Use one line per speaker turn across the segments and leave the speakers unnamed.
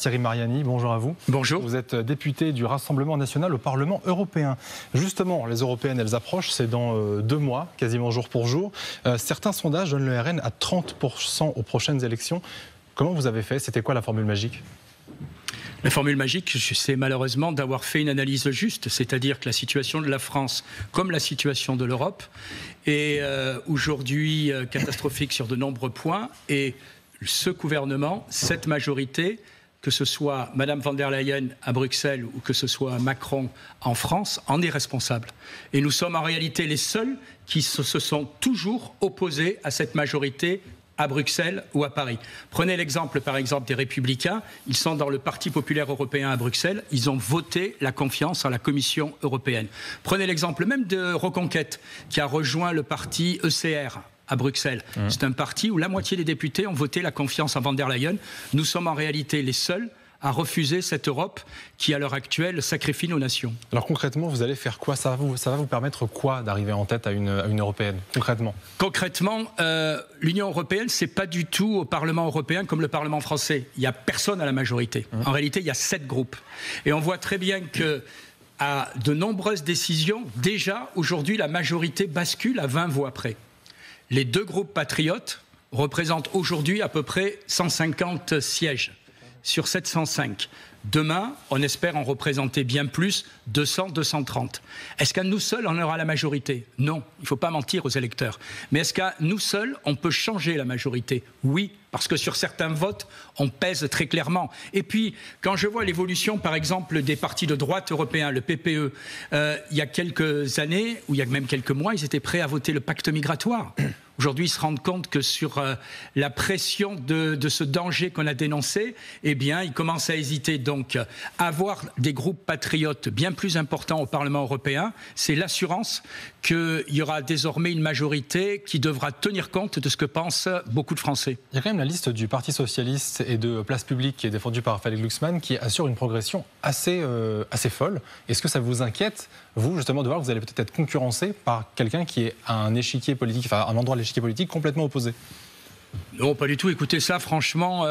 Thierry Mariani, bonjour à vous.
Bonjour.
Vous êtes député du Rassemblement national au Parlement européen. Justement, les européennes, elles approchent, c'est dans 2 mois, quasiment jour pour jour. Certains sondages donnent le RN à 30% aux prochaines élections. Comment vous avez fait? C'était quoi la formule magique?
La formule magique, c'est malheureusement d'avoir fait une analyse juste, c'est-à-dire que la situation de la France, comme la situation de l'Europe, est aujourd'hui catastrophique sur de nombreux points. Et ce gouvernement, cette majorité, que ce soit Mme von der Leyen à Bruxelles ou que ce soit Macron en France, en est responsable. Et nous sommes en réalité les seuls qui se sont toujours opposés à cette majorité à Bruxelles ou à Paris. Prenez l'exemple, par exemple, des Républicains. Ils sont dans le Parti populaire européen à Bruxelles. Ils ont voté la confiance à la Commission européenne. Prenez l'exemple même de Reconquête, qui a rejoint le parti ECR à Bruxelles. C'est un parti où la moitié des députés ont voté la confiance à von der Leyen. Nous sommes en réalité les seuls à refuser cette Europe qui, à l'heure actuelle, sacrifie nos nations. Alors concrètement, vous allez faire quoi? Ça va vous permettre quoi d'arriver en tête à une européenne, concrètement? Concrètement, l'Union européenne, c'est pas du tout au Parlement européen comme le Parlement français. Il n'y a personne à la majorité. En réalité, il y a 7 groupes. Et on voit très bien que à de nombreuses décisions, déjà, aujourd'hui, la majorité bascule à 20 voix près. Les 2 groupes patriotes représentent aujourd'hui à peu près 150 sièges sur 705. Demain, on espère en représenter bien plus, 200, 230. Est-ce qu'à nous seuls, on aura la majorité? Non, il ne faut pas mentir aux électeurs. Mais est-ce qu'à nous seuls, on peut changer la majorité? Oui, parce que sur certains votes, on pèse très clairement. Et puis, quand je vois l'évolution, par exemple, des partis de droite européens, le PPE, il y a quelques années, ou il y a même quelques mois, ils étaient prêts à voter le pacte migratoire. Aujourd'hui, ils se rendent compte que sur la pression de ce danger qu'on a dénoncé, eh bien, ils commencent à hésiter. Donc, avoir des groupes patriotes bien plus importants au Parlement européen, c'est l'assurance qu'il y aura désormais une majorité qui devra tenir compte de ce que pensent beaucoup de Français.
Il y a quand même la liste du Parti socialiste et de Place publique qui est défendue par Raphaël Glucksmann qui assure une progression assez folle. Est-ce que ça vous inquiète, vous, justement, de voir que vous allez peut-être être concurrencé par quelqu'un qui est à un échiquier politique, enfin un endroit de l'échiquier politique complètement opposé?
Non, pas du tout. Écoutez, ça, franchement,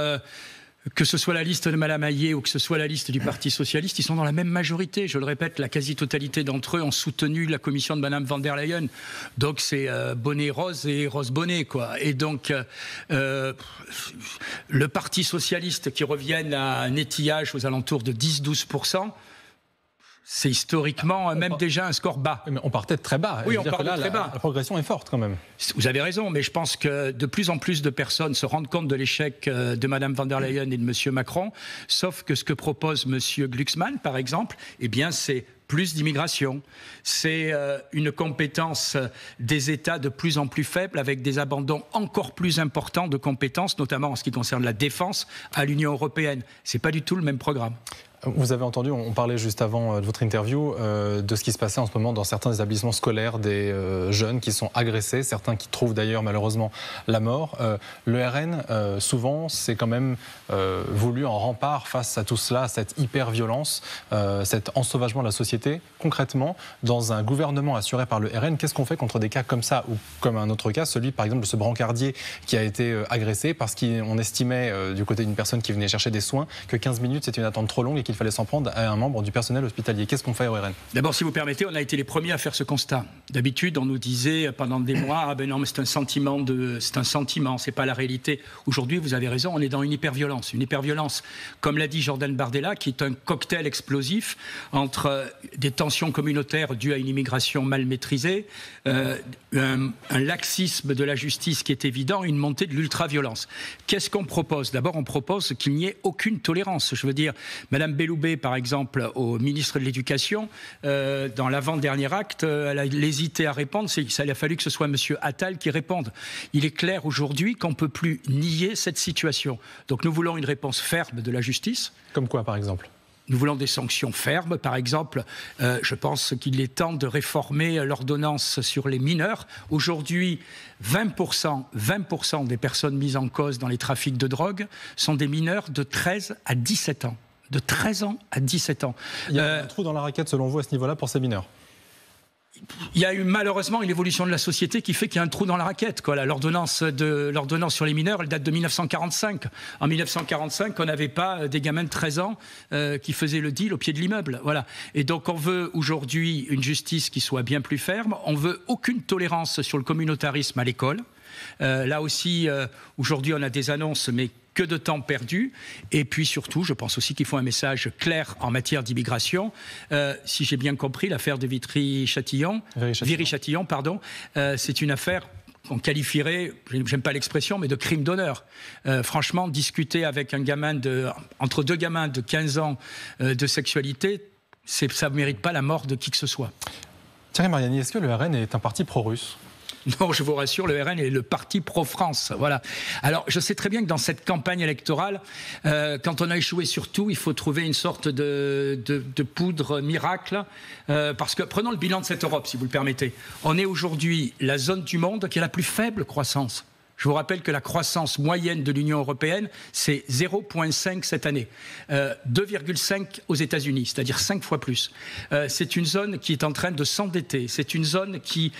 que ce soit la liste de Mme Hayet ou que ce soit la liste du Parti socialiste, ils sont dans la même majorité. Je le répète, la quasi-totalité d'entre eux ont soutenu la commission de Mme von der Leyen. Donc c'est bonnet rose et rose bonnet, quoi. Et donc le Parti socialiste qui revienne à un étillage aux alentours de 10-12%, c'est historiquement même déjà un score bas.
Mais on partait de très bas.
Oui, on partait de très bas.
La progression est forte quand même.
Vous avez raison, mais je pense que de plus en plus de personnes se rendent compte de l'échec de Mme von der Leyen et de M. Macron, sauf que ce que propose M. Glucksmann, par exemple, eh bien, c'est plus d'immigration. C'est une compétence des États de plus en plus faible, avec des abandons encore plus importants de compétences, notamment en ce qui concerne la défense, à l'Union européenne. C'est pas du tout le même programme.
Vous avez entendu, on parlait juste avant de votre interview, de ce qui se passait en ce moment dans certains établissements scolaires, des jeunes qui sont agressés, certains qui trouvent d'ailleurs malheureusement la mort. Le RN, souvent, c'est quand même voulu en rempart face à tout cela, cette hyper-violence, cet ensauvagement de la société. Concrètement, dans un gouvernement assuré par le RN, qu'est-ce qu'on fait contre des cas comme ça, ou comme un autre cas, celui par exemple de ce brancardier qui a été agressé parce qu'on estimait du côté d'une personne qui venait chercher des soins que 15 minutes c'était une attente trop longue et qu'il fallait s'en prendre à un membre du personnel hospitalier. Qu'est-ce qu'on fait au RN?
D'abord, si vous permettez, on a été les premiers à faire ce constat. D'habitude, on nous disait pendant des mois, ah ben non, mais c'est un sentiment, c'est pas la réalité. Aujourd'hui, vous avez raison, on est dans une hyperviolence. Une hyperviolence, comme l'a dit Jordan Bardella, qui est un cocktail explosif entre des tensions communautaires dues à une immigration mal maîtrisée, un laxisme de la justice qui est évident, et une montée de l'ultra-violence. Qu'est-ce qu'on propose? D'abord, on propose qu'il n'y ait aucune tolérance. Je veux dire, Madame Belloubet, par exemple, au ministre de l'Éducation, dans l'avant-dernier acte, elle a hésité à répondre. Ça a fallu que ce soit M. Attal qui réponde. Il est clair aujourd'hui qu'on ne peut plus nier cette situation. Donc nous voulons une réponse ferme de la justice.
Comme quoi, par exemple?
Nous voulons des sanctions fermes. Par exemple, je pense qu'il est temps de réformer l'ordonnance sur les mineurs. Aujourd'hui, 20% des personnes mises en cause dans les trafics de drogue sont des mineurs de 13 à 17 ans. De 13 ans à 17 ans.
Il y a un trou dans la raquette, selon vous, à ce niveau-là, pour ces mineurs?
il y a eu malheureusement une évolution de la société qui fait qu'il y a un trou dans la raquette. L'ordonnance sur les mineurs, elle date de 1945. En 1945, on n'avait pas des gamins de 13 ans qui faisaient le deal au pied de l'immeuble. Voilà. Et donc on veut aujourd'hui une justice qui soit bien plus ferme. On veut aucune tolérance sur le communautarisme à l'école. Là aussi, aujourd'hui, on a des annonces, mais que de temps perdu. Et puis surtout, je pense aussi qu'il faut un message clair en matière d'immigration. Si j'ai bien compris, l'affaire de Viry-Châtillon, c'est une affaire qu'on qualifierait, j'aime pas l'expression, mais de crime d'honneur. Franchement, discuter avec un gamin entre deux gamins de 15 ans de sexualité, ça ne mérite pas la mort de qui que ce soit.
Thierry Mariani, est-ce que le RN est un parti pro-russe ?
Non, je vous rassure, le RN est le parti pro-France. Voilà. Alors, je sais très bien que dans cette campagne électorale, quand on a échoué sur tout, il faut trouver une sorte de poudre miracle. Parce que, prenons le bilan de cette Europe, si vous le permettez. On est aujourd'hui la zone du monde qui a la plus faible croissance. Je vous rappelle que la croissance moyenne de l'Union européenne, c'est 0,5 cette année. 2,5 aux États-Unis, c'est-à-dire 5 fois plus. C'est une zone qui est en train de s'endetter. C'est une zone qui,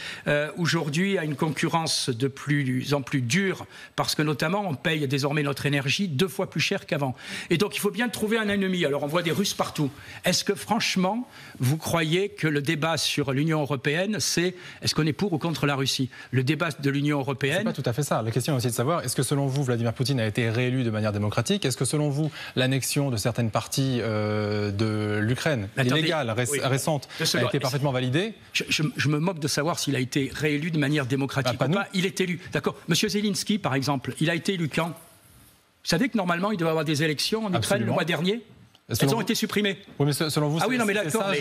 aujourd'hui, a une concurrence de plus en plus dure, parce que notamment, on paye désormais notre énergie 2 fois plus cher qu'avant. Et donc, il faut bien trouver un ennemi. Alors, on voit des Russes partout. Est-ce que, franchement, vous croyez que le débat sur l'Union européenne, c'est est-ce qu'on est pour ou contre la Russie ? Le débat de l'Union européenne...
C'est pas tout à fait ça. La question est aussi de savoir, est-ce que selon vous, Vladimir Poutine a été réélu de manière démocratique ? Est-ce que selon vous, l'annexion de certaines parties de l'Ukraine, illégale, récente, a été parfaitement validée ?
Je me moque de savoir s'il a été réélu de manière démocratique ou pas. Il est élu. D'accord. Monsieur Zelensky, par exemple, il a été élu quand ? Vous savez que normalement, il devait y avoir des élections en Ukraine le mois dernier ? Elles ont été supprimées.
Oui, mais selon vous,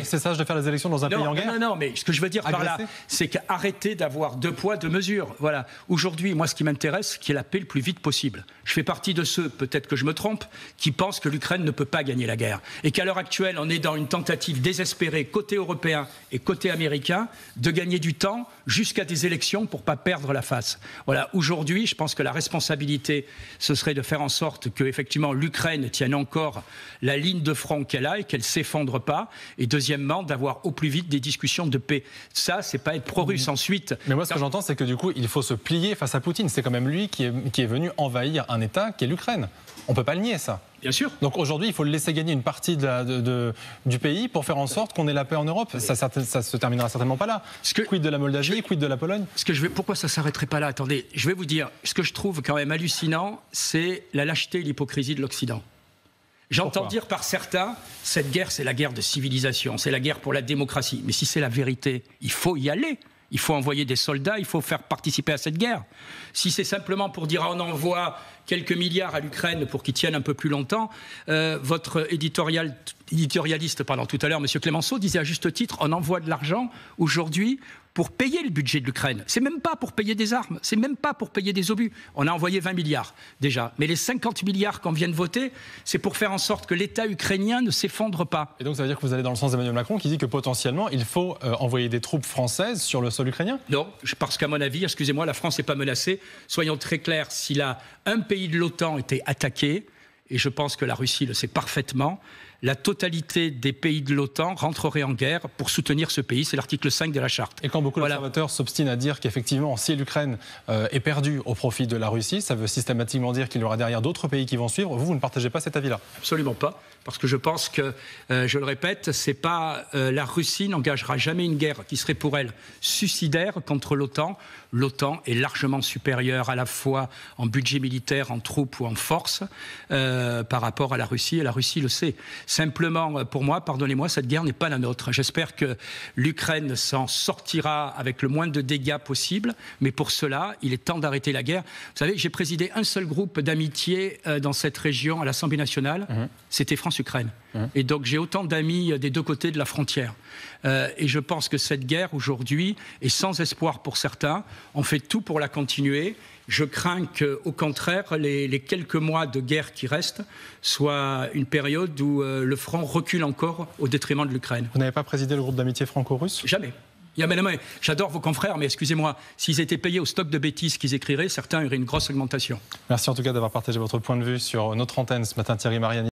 c'est sage de faire les élections dans un pays en guerre ?
Non, mais ce que je veux dire par là, c'est qu'arrêtez d'avoir 2 poids, 2 mesures. Voilà. Aujourd'hui, moi, ce qui m'intéresse, c'est qu'il y ait la paix le plus vite possible. Je fais partie de ceux, peut-être que je me trompe, qui pensent que l'Ukraine ne peut pas gagner la guerre. Et qu'à l'heure actuelle, on est dans une tentative désespérée, côté européen et côté américain, de gagner du temps jusqu'à des élections pour ne pas perdre la face. Voilà. Aujourd'hui, je pense que la responsabilité, ce serait de faire en sorte que, effectivement, l'Ukraine tienne encore la ligne de front qu'elle a et qu'elle ne s'effondre pas. Et deuxièmement, d'avoir au plus vite des discussions de paix. Ça, c'est pas être pro-russe. Ensuite...
Mais moi, ce que j'entends, c'est que du coup, il faut se plier face à Poutine. C'est quand même lui qui est venu envahir un État qui est l'Ukraine. On ne peut pas le nier, ça.
Bien sûr.
Donc aujourd'hui, il faut le laisser gagner une partie du pays pour faire en sorte qu'on ait la paix en Europe. Ça se terminera certainement pas là. Quid de la Moldavie, quid de la Pologne ?
Pourquoi ça ne s'arrêterait pas là ? Attendez, je vais vous dire, ce que je trouve quand même hallucinant, c'est la lâcheté et l'hypocrisie de l'Occident. J'entends dire par certains, cette guerre, c'est la guerre de civilisation, c'est la guerre pour la démocratie. Mais si c'est la vérité, il faut y aller. Il faut envoyer des soldats, il faut faire participer à cette guerre. Si c'est simplement pour dire on envoie quelques milliards à l'Ukraine pour qu'ils tiennent un peu plus longtemps, votre éditorialiste tout à l'heure, M. Clémenceau, disait à juste titre, on envoie de l'argent aujourd'hui pour payer le budget de l'Ukraine. C'est même pas pour payer des armes, c'est même pas pour payer des obus. On a envoyé 20 milliards déjà. Mais les 50 milliards qu'on vient de voter, c'est pour faire en sorte que l'État ukrainien ne s'effondre pas.
Et donc ça veut dire que vous allez dans le sens d'Emmanuel Macron qui dit que potentiellement il faut envoyer des troupes françaises sur le sol ukrainien ?
Non, parce qu'à mon avis, excusez-moi, la France n'est pas menacée. Soyons très clairs, si un pays de l'OTAN était attaqué, et je pense que la Russie le sait parfaitement, la totalité des pays de l'OTAN rentrerait en guerre pour soutenir ce pays. C'est l'article 5 de la charte.
Et quand beaucoup d'observateurs s'obstinent à dire qu'effectivement, si l'Ukraine est perdue au profit de la Russie, ça veut systématiquement dire qu'il y aura derrière d'autres pays qui vont suivre. Vous ne partagez pas cet avis-là ?
Absolument pas. Parce que je pense que, je le répète, c'est pas la Russie n'engagera jamais une guerre qui serait pour elle suicidaire contre l'OTAN. L'OTAN est largement supérieure à la fois en budget militaire, en troupes ou en force par rapport à la Russie. Et la Russie le sait. Simplement, pour moi, pardonnez-moi, cette guerre n'est pas la nôtre. J'espère que l'Ukraine s'en sortira avec le moins de dégâts possible. Mais pour cela, il est temps d'arrêter la guerre. Vous savez, j'ai présidé un seul groupe d'amitié dans cette région à l'Assemblée nationale. C'était France-Ukraine. Et donc, j'ai autant d'amis des deux côtés de la frontière. Et je pense que cette guerre, aujourd'hui, est sans espoir pour certains. On fait tout pour la continuer. Je crains qu'au contraire, les quelques mois de guerre qui restent soient une période où le front recule encore au détriment de l'Ukraine.
Vous n'avez pas présidé le groupe d'amitié franco-russe ?
Jamais. J'adore vos confrères, mais excusez-moi, s'ils étaient payés au stock de bêtises qu'ils écriraient, certains auraient une grosse augmentation.
Merci en tout cas d'avoir partagé votre point de vue sur notre antenne ce matin, Thierry Mariani.